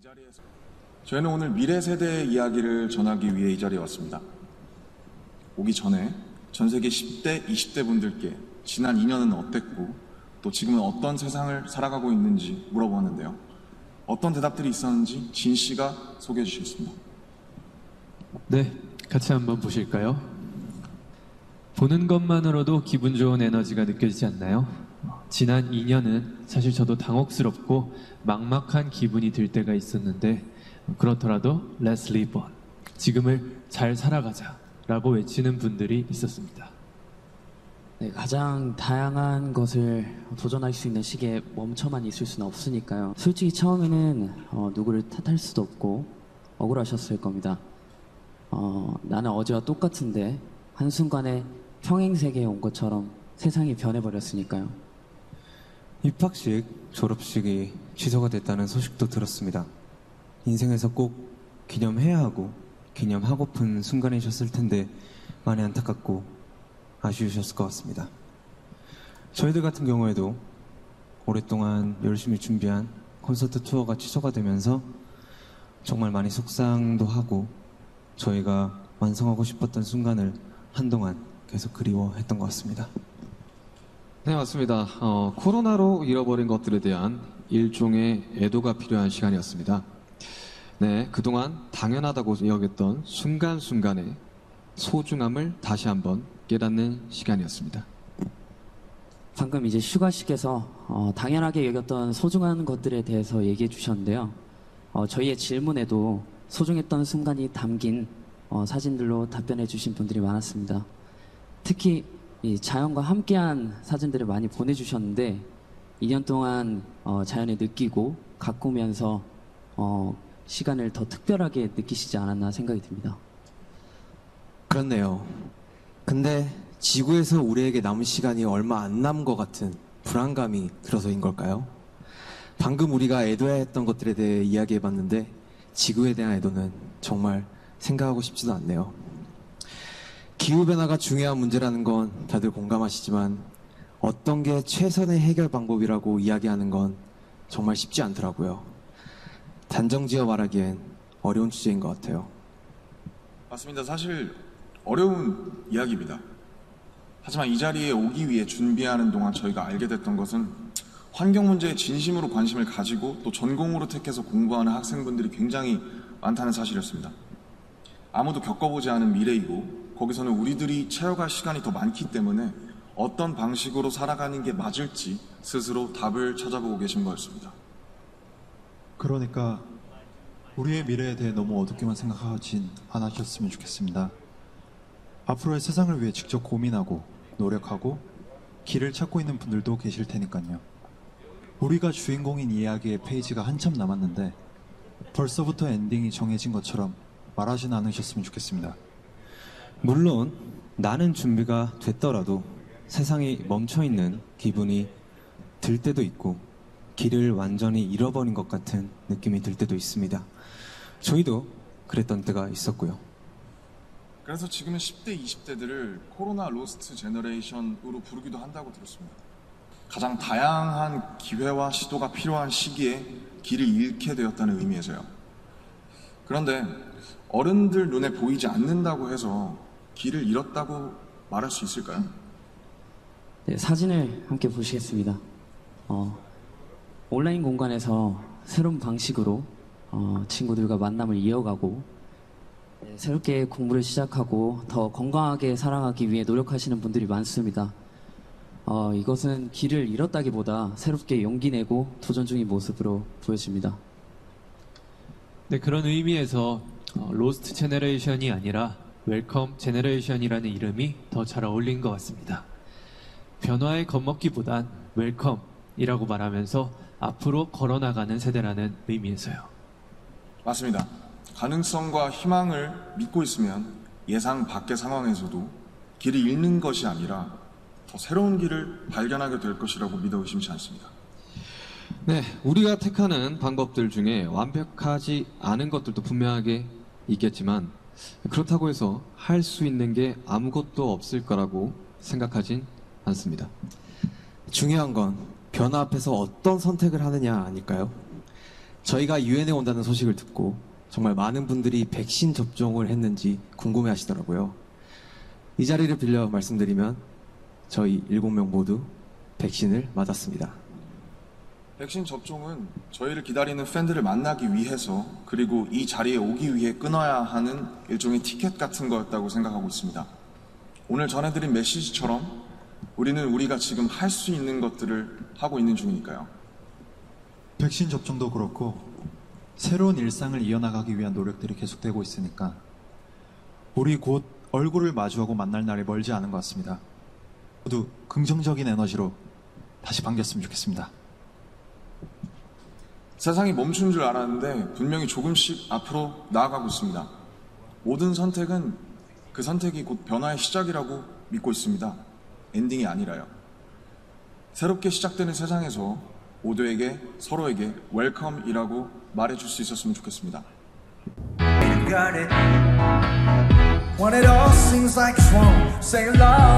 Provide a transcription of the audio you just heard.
자리에서 저희는 오늘 미래 세대의 이야기를 전하기 위해 이 자리에 왔습니다. 오기 전에 전 세계 10대, 20대 분들께 지난 2년은 어땠고 또 지금은 어떤 세상을 살아가고 있는지 물어보았는데요. 어떤 대답들이 있었는지 진 씨가 소개해 주시겠습니다. 네, 같이 한번 보실까요? 보는 것만으로도 기분 좋은 에너지가 느껴지지 않나요? 지난 2년은 사실 저도 당혹스럽고 막막한 기분이 들 때가 있었는데 그렇더라도 Let's live on, 지금을 잘 살아가자 라고 외치는 분들이 있었습니다. 네, 가장 다양한 것을 도전할 수 있는 시기에 멈춰만 있을 수는 없으니까요. 솔직히 처음에는 누구를 탓할 수도 없고 억울하셨을 겁니다. 나는 어제와 똑같은데 한순간에 평행세계에 온 것처럼 세상이 변해버렸으니까요. 입학식, 졸업식이 취소가 됐다는 소식도 들었습니다. 인생에서 꼭 기념해야 하고 기념하고픈 순간이셨을 텐데 많이 안타깝고 아쉬우셨을 것 같습니다. 저희들 같은 경우에도 오랫동안 열심히 준비한 콘서트 투어가 취소가 되면서 정말 많이 속상도 하고 저희가 완성하고 싶었던 순간을 한동안 계속 그리워했던 것 같습니다. 네, 맞습니다. 코로나로 잃어버린 것들에 대한 일종의 애도가 필요한 시간이었습니다. 네, 그동안 당연하다고 여겼던 순간순간의 소중함을 다시 한번 깨닫는 시간이었습니다. 방금 이제 슈가씨께서 당연하게 여겼던 소중한 것들에 대해서 얘기해 주셨는데요. 저희의 질문에도 소중했던 순간이 담긴 사진들로 답변해 주신 분들이 많았습니다. 특히 이 자연과 함께한 사진들을 많이 보내주셨는데 2년 동안 자연을 느끼고 가꾸면서 시간을 더 특별하게 느끼시지 않았나 생각이 듭니다. 그렇네요. 근데 지구에서 우리에게 남은 시간이 얼마 안 남은 것 같은 불안감이 들어서인 걸까요? 방금 우리가 애도해야 했던 것들에 대해 이야기해봤는데 지구에 대한 애도는 정말 생각하고 싶지도 않네요. 기후변화가 중요한 문제라는 건 다들 공감하시지만 어떤 게 최선의 해결 방법이라고 이야기하는 건 정말 쉽지 않더라고요. 단정지어 말하기엔 어려운 주제인 것 같아요. 맞습니다. 사실 어려운 이야기입니다. 하지만 이 자리에 오기 위해 준비하는 동안 저희가 알게 됐던 것은 환경 문제에 진심으로 관심을 가지고 또 전공으로 택해서 공부하는 학생분들이 굉장히 많다는 사실이었습니다. 아무도 겪어보지 않은 미래이고 거기서는 우리들이 채워갈 시간이 더 많기 때문에 어떤 방식으로 살아가는 게 맞을지 스스로 답을 찾아보고 계신 거였습니다. 그러니까 우리의 미래에 대해 너무 어둡게만 생각하진 않으셨으면 좋겠습니다. 앞으로의 세상을 위해 직접 고민하고 노력하고 길을 찾고 있는 분들도 계실 테니까요. 우리가 주인공인 이야기의 페이지가 한참 남았는데 벌써부터 엔딩이 정해진 것처럼 말하진 않으셨으면 좋겠습니다. 물론 나는 준비가 됐더라도 세상이 멈춰있는 기분이 들 때도 있고 길을 완전히 잃어버린 것 같은 느낌이 들 때도 있습니다. 저희도 그랬던 때가 있었고요. 그래서 지금은 10대, 20대들을 코로나 로스트 제너레이션으로 부르기도 한다고 들었습니다. 가장 다양한 기회와 시도가 필요한 시기에 길을 잃게 되었다는 의미에서요. 그런데 어른들 눈에 보이지 않는다고 해서 길을 잃었다고 말할 수 있을까요? 네, 사진을 함께 보시겠습니다. 온라인 공간에서 새로운 방식으로 친구들과 만남을 이어가고 새롭게 공부를 시작하고 더 건강하게 살아가기 위해 노력하시는 분들이 많습니다. 이것은 길을 잃었다기보다 새롭게 용기 내고 도전 중인 모습으로 보여집니다. 네, 그런 의미에서 로스트 제너레이션이 아니라 웰컴 제너레이션이라는 이름이 더 잘 어울린 것 같습니다. 변화에 겁먹기보단 웰컴이라고 말하면서 앞으로 걸어나가는 세대라는 의미에서요. 맞습니다. 가능성과 희망을 믿고 있으면 예상 밖의 상황에서도 길을 잃는 것이 아니라 더 새로운 길을 발견하게 될 것이라고 믿어 의심치 않습니다. 네, 우리가 택하는 방법들 중에 완벽하지 않은 것들도 분명하게 있겠지만 그렇다고 해서 할 수 있는 게 아무것도 없을 거라고 생각하진 않습니다. 중요한 건 변화 앞에서 어떤 선택을 하느냐 아닐까요? 저희가 유엔에 온다는 소식을 듣고 정말 많은 분들이 백신 접종을 했는지 궁금해 하시더라고요. 이 자리를 빌려 말씀드리면 저희 7명 모두 백신을 맞았습니다. 백신 접종은 저희를 기다리는 팬들을 만나기 위해서 그리고 이 자리에 오기 위해 끊어야 하는 일종의 티켓 같은 거였다고 생각하고 있습니다. 오늘 전해드린 메시지처럼 우리는 우리가 지금 할 수 있는 것들을 하고 있는 중이니까요. 백신 접종도 그렇고 새로운 일상을 이어나가기 위한 노력들이 계속되고 있으니까 우리 곧 얼굴을 마주하고 만날 날이 멀지 않은 것 같습니다. 모두 긍정적인 에너지로 다시 반겼으면 좋겠습니다. 세상이 멈춘 줄 알았는데 분명히 조금씩 앞으로 나아가고 있습니다. 모든 선택은 그 선택이 곧 변화의 시작이라고 믿고 있습니다. 엔딩이 아니라요. 새롭게 시작되는 세상에서 모두에게 서로에게 웰컴이라고 말해줄 수 있었으면 좋겠습니다. When it all seems like it's wrong, say love.